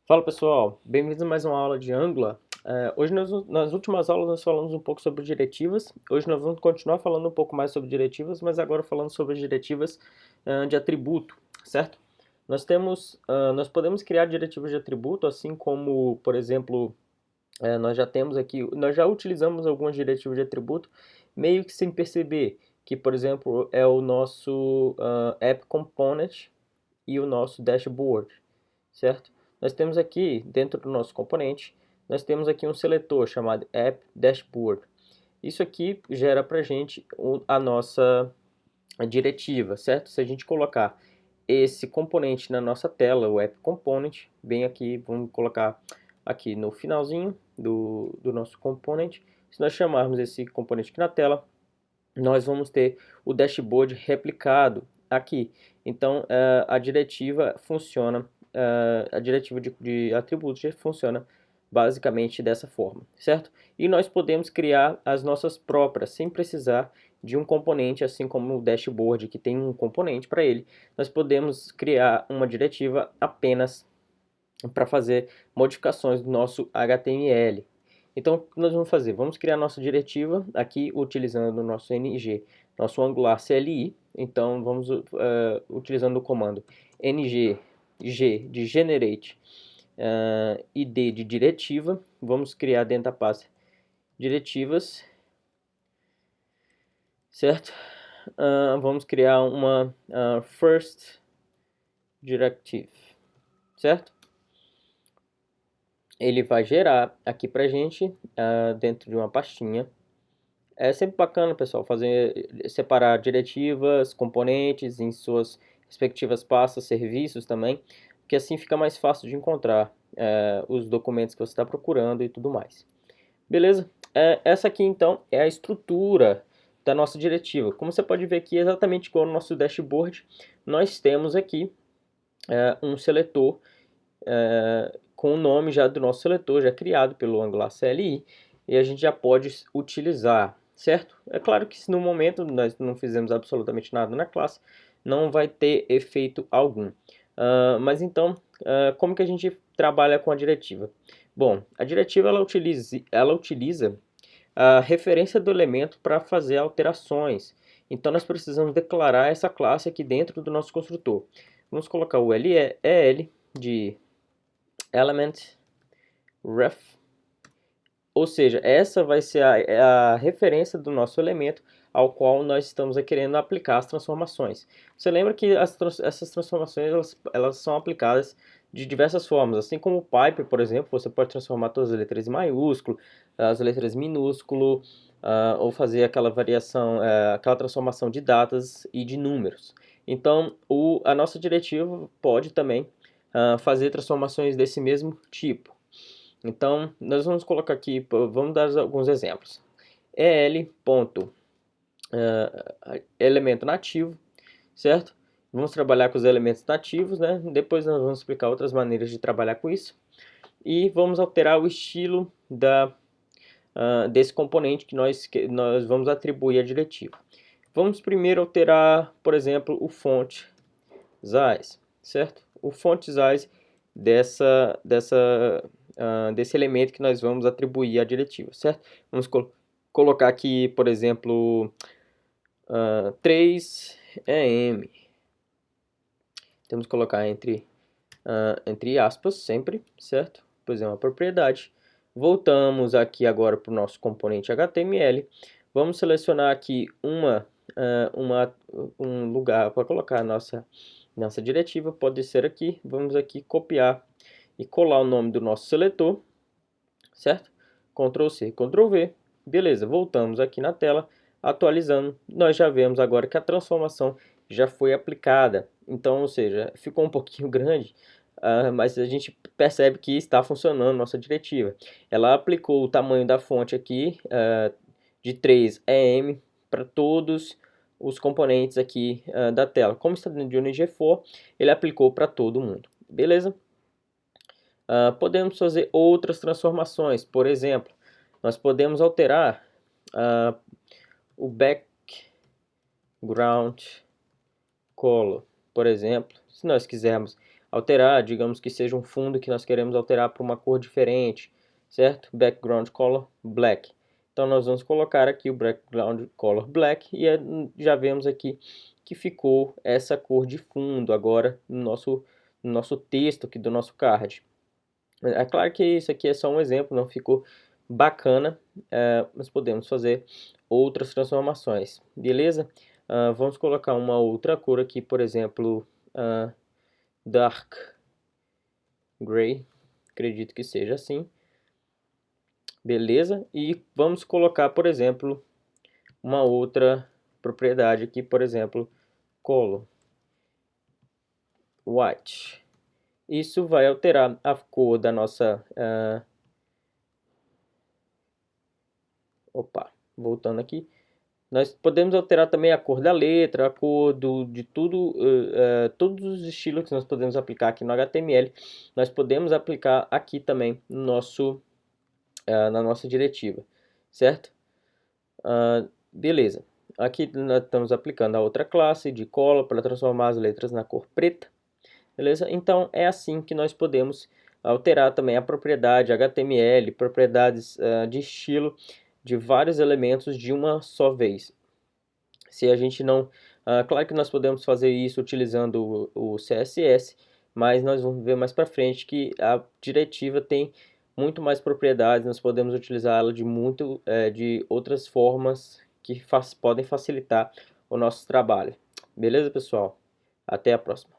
Fala pessoal, bem-vindos a mais uma aula de Angular. Hoje nas últimas aulas nós falamos um pouco sobre diretivas. Hoje nós vamos continuar falando um pouco mais sobre diretivas, mas agora falando sobre as diretivas de atributo, certo? Nós podemos criar diretivas de atributo, assim como, por exemplo, nós já temos aqui, nós já utilizamos algumas diretivas de atributo, meio que sem perceber, que por exemplo é o nosso app component e o nosso dashboard, certo? Nós temos aqui, dentro do nosso componente, nós temos aqui um seletor chamado App Dashboard. Isso aqui gera para a gente a nossa diretiva, certo? Se a gente colocar esse componente na nossa tela, o App Component, bem aqui, vamos colocar aqui no finalzinho do nosso componente. Se nós chamarmos esse componente aqui na tela, nós vamos ter o dashboard replicado aqui. Então, a diretiva funciona, a diretiva de atributos funciona basicamente dessa forma, certo? E nós podemos criar as nossas próprias, sem precisar de um componente, assim como o dashboard, que tem um componente para ele. Nós podemos criar uma diretiva apenas para fazer modificações do nosso HTML. Então, o que nós vamos fazer? Vamos criar nossa diretiva aqui utilizando o nosso ng, nosso Angular CLI. Então, vamos utilizando o comando ng g de generate id de diretiva. Vamos criar dentro da pasta diretivas, certo? Vamos criar uma first directive, certo? Ele vai gerar aqui pra gente dentro de uma pastinha. É sempre bacana, pessoal, separar diretivas, componentes em suas respectivas pastas, serviços também, porque assim fica mais fácil de encontrar os documentos que você está procurando e tudo mais. Beleza? Essa aqui então é a estrutura da nossa diretiva. Como você pode ver aqui, exatamente igual no nosso dashboard, nós temos aqui um seletor com o nome já do nosso seletor, já criado pelo Angular CLI, e a gente já pode utilizar, certo? É claro que se no momento nós não fizemos absolutamente nada na classe, não vai ter efeito algum. Mas então, como que a gente trabalha com a diretiva? Bom, a diretiva ela utiliza a referência do elemento para fazer alterações. Então nós precisamos declarar essa classe aqui dentro do nosso construtor. Vamos colocar o LEL de element ref, ou seja, essa vai ser a referência do nosso elemento ao qual nós estamos querendo aplicar as transformações. Você lembra que essas transformações elas são aplicadas de diversas formas, assim como o pipe, por exemplo, você pode transformar todas as letras em maiúsculo, as letras em minúsculo, ou fazer aquela variação, aquela transformação de datas e de números. Então, a nossa diretiva pode também fazer transformações desse mesmo tipo. Então, nós vamos colocar aqui, vamos dar alguns exemplos. Elemento nativo, certo? Vamos trabalhar com os elementos nativos, né? Depois nós vamos explicar outras maneiras de trabalhar com isso. E vamos alterar o estilo desse componente que nós vamos atribuir à diretiva. Vamos primeiro alterar, por exemplo, o font size, certo? O font size desse elemento que nós vamos atribuir à diretiva, certo? Vamos colocar aqui, por exemplo, 3em. Temos que colocar entre aspas sempre, certo? Pois é uma propriedade. Voltamos aqui agora para o nosso componente HTML. Vamos selecionar aqui um lugar para colocar a nossa diretiva. Pode ser aqui. Vamos aqui copiar e colar o nome do nosso seletor, certo? Ctrl C, Ctrl V. Beleza, voltamos aqui na tela, atualizando. Nós já vemos agora que a transformação já foi aplicada. Então, ou seja, ficou um pouquinho grande, mas a gente percebe que está funcionando nossa diretiva. Ela aplicou o tamanho da fonte aqui de 3em para todos os componentes aqui da tela. Como está dentro de UNG4, ele aplicou para todo mundo. Beleza? Podemos fazer outras transformações. Por exemplo, nós podemos alterar o background color. Por exemplo, se nós quisermos alterar, digamos que seja um fundo que nós queremos alterar para uma cor diferente, certo? Background color black. Então nós vamos colocar aqui o background color black e já vemos aqui que ficou essa cor de fundo agora no nosso texto aqui do nosso card. É claro que isso aqui é só um exemplo, não ficou bacana, mas podemos fazer outras transformações, beleza? Vamos colocar uma outra cor aqui, por exemplo, dark gray, acredito que seja assim, beleza? E vamos colocar, por exemplo, uma outra propriedade aqui, por exemplo, color white. Isso vai alterar a cor da nossa... voltando aqui. Nós podemos alterar também a cor da letra, a cor de tudo, todos os estilos que nós podemos aplicar aqui no HTML, nós podemos aplicar aqui também no na nossa diretiva, certo? Beleza. Aqui nós estamos aplicando a outra classe de color para transformar as letras na cor preta, beleza? Então é assim que nós podemos alterar também a propriedade HTML, propriedades de estilo de vários elementos de uma só vez. Se a gente não... claro que nós podemos fazer isso utilizando o CSS, mas nós vamos ver mais para frente que a diretiva tem muito mais propriedades, nós podemos utilizá-la de outras formas que podem facilitar o nosso trabalho. Beleza, pessoal? Até a próxima.